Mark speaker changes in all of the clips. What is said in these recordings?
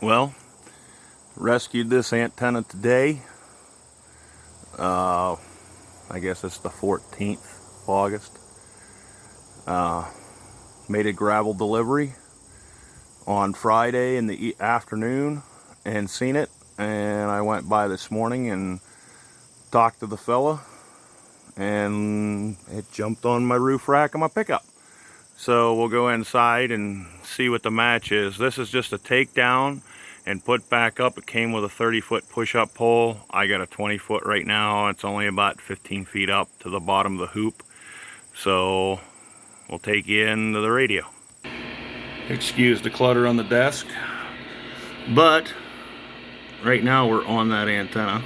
Speaker 1: Well, rescued this antenna today. I guess it's the 14th of August. Made a gravel delivery on Friday in the afternoon and seen it. And I went by this morning and talked to the fella, and it jumped on my roof rack of my pickup. So we'll go inside and see what the match is. This is just a takedown and put back up. It came with a 30-foot push-up pole. I got a 20-foot right now. It's only about 15 feet up to the bottom of the hoop. So we'll take you into the radio. Excuse the clutter on the desk, but right now we're on that antenna.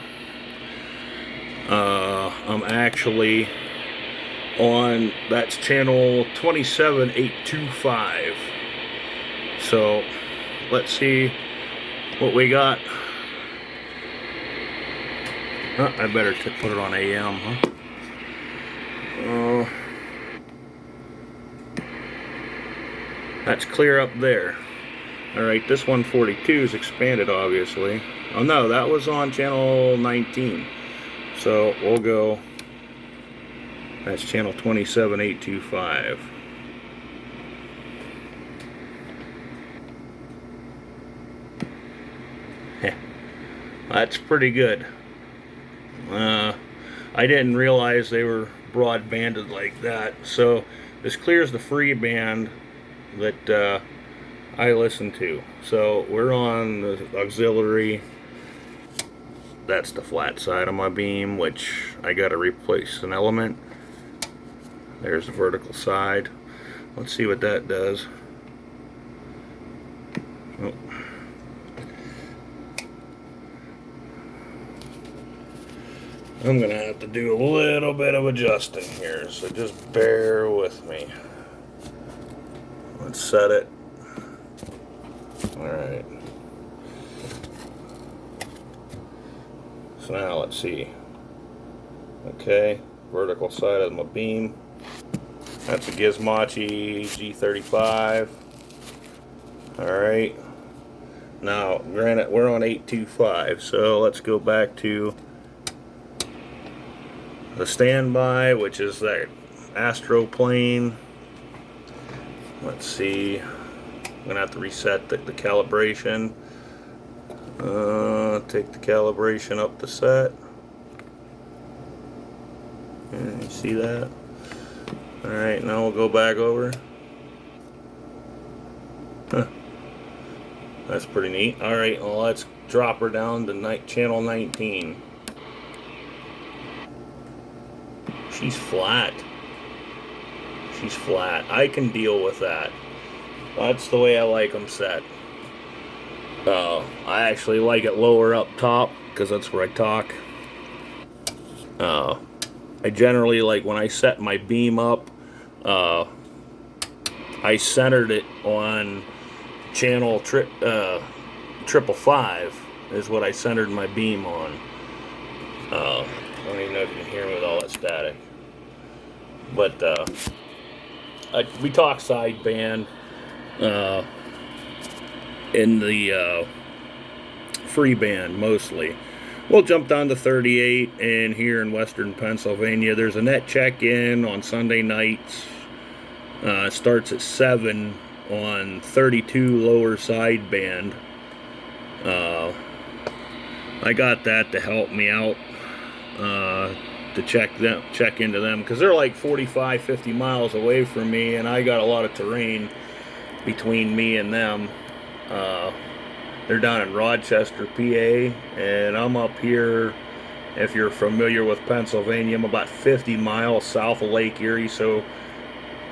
Speaker 1: I'm actually on, that's channel 27825. So let's see what we got. I better put it on AM, huh? That's clear up there. Alright, this 142 is expanded, obviously. Oh no, that was on channel 19. So we'll go, that's channel 27825. That's pretty good. I didn't realize they were broadbanded like that. So this clears the free band that I listen to. So we're on the auxiliary. That's the flat side of my beam, which I got to replace an element. There's the vertical side. Let's see what that does. Oh. I'm gonna have to do a little bit of adjusting here, so just bear with me. Let's set it. Alright. So now let's see. Okay, vertical side of my beam. That's a Gizmochi G35. Alright. Now, granted, we're on 825, so let's go back to the standby, which is that Astro Plane. Let's see. I'm gonna have to reset the calibration. Take the calibration up to set. And you see that? Alright, now we'll go back over. Huh. That's pretty neat. Alright, well, let's drop her down to channel 19. She's flat. She's flat. I can deal with that. That's the way I like them set. I actually like it lower up top because that's where I talk. I generally, like when I set my beam up, I centered it on channel 555 is what I centered my beam on. I don't even know if you can hear me with all that static. But we talk sideband in the free band mostly. We'll jump down to 38, and here in western Pennsylvania there's a net check-in on Sunday nights. It starts at 7 on 32 lower sideband. I got that to help me out. To check into them, because they're like 45-50 miles away from me, and I got a lot of terrain between me and them. They're down in Rochester, PA, and I'm up here. If you're familiar with Pennsylvania, I'm about 50 miles south of Lake Erie, so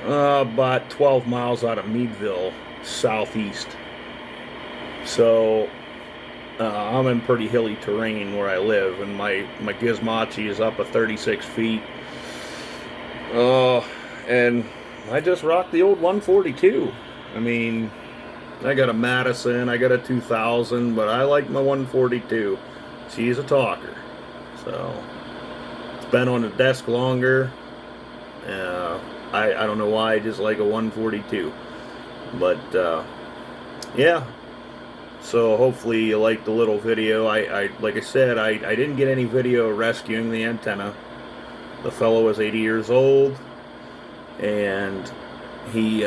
Speaker 1: about 12 miles out of Meadville, southeast. So I'm in pretty hilly terrain where I live, and my Gizmochi is up at 36 feet. And I just rock the old 142. I mean, I got a Madison, I got a 2000, but I like my 142. She's a talker. So, it's been on the desk longer. I don't know why, I just like a 142. But, yeah. So hopefully you liked the little video. Like I said, I didn't get any video rescuing the antenna. The fellow was 80 years old, and he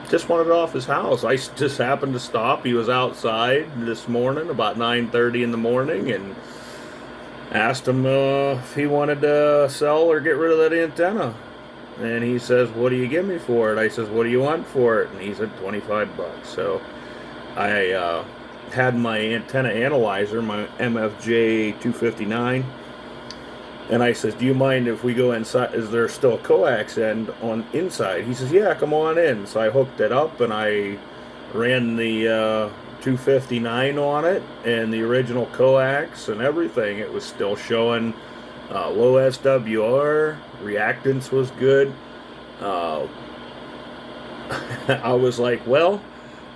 Speaker 1: just wanted it off his house. I just happened to stop. He was outside this morning about 9:30 in the morning, and asked him if he wanted to sell or get rid of that antenna. And he says, "What do you give me for it?" I says, "What do you want for it?" And he said, $25. So I had my antenna analyzer, my MFJ 259, and I says, "Do you mind if we go inside? Is there still a coax end on inside?" He says, "Yeah, come on in." So I hooked it up and I ran the 259 on it and the original coax and everything. It was still showing low SWR. Reactance was good. I was like, well,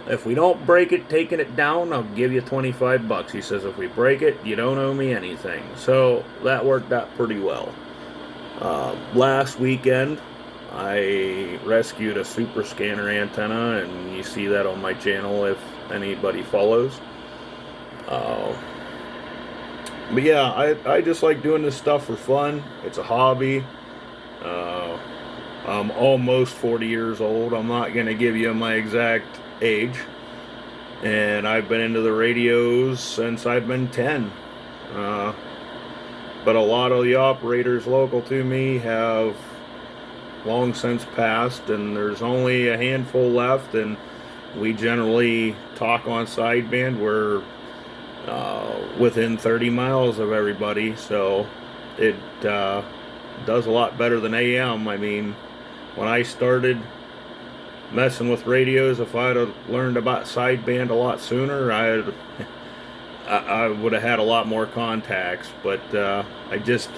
Speaker 1: if we don't break it, taking it down, I'll give you $25. He says, if we break it, you don't owe me anything. So that worked out pretty well. Last weekend, I rescued a super scanner antenna, and you see that on my channel if anybody follows. But yeah, I just like doing this stuff for fun. It's a hobby. I'm almost 40 years old. I'm not going to give you my exact age. And I've been into the radios since I've been 10. But a lot of the operators local to me have long since passed, and there's only a handful left, and we generally talk on sideband. We're within 30 miles of everybody, so it does a lot better than AM. I mean, when I started messing with radios, if I'd have learned about sideband a lot sooner, I would have had a lot more contacts. But I just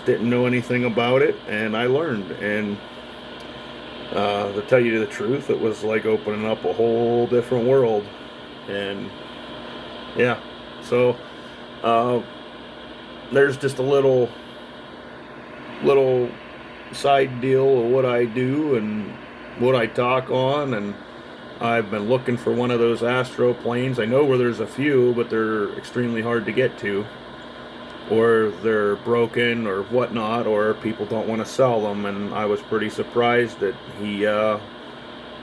Speaker 1: didn't know anything about it, and I learned. And to tell you the truth, it was like opening up a whole different world. And yeah, so there's just a little side deal of what I do and what I talk on. And I've been looking for one of those Astro Planes. I know where there's a few, but they're extremely hard to get to, or they're broken or whatnot, or people don't want to sell them. And I was pretty surprised that he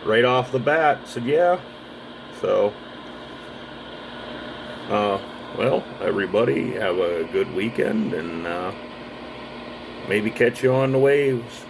Speaker 1: right off the bat said yeah. So well, everybody have a good weekend, and maybe catch you on the waves.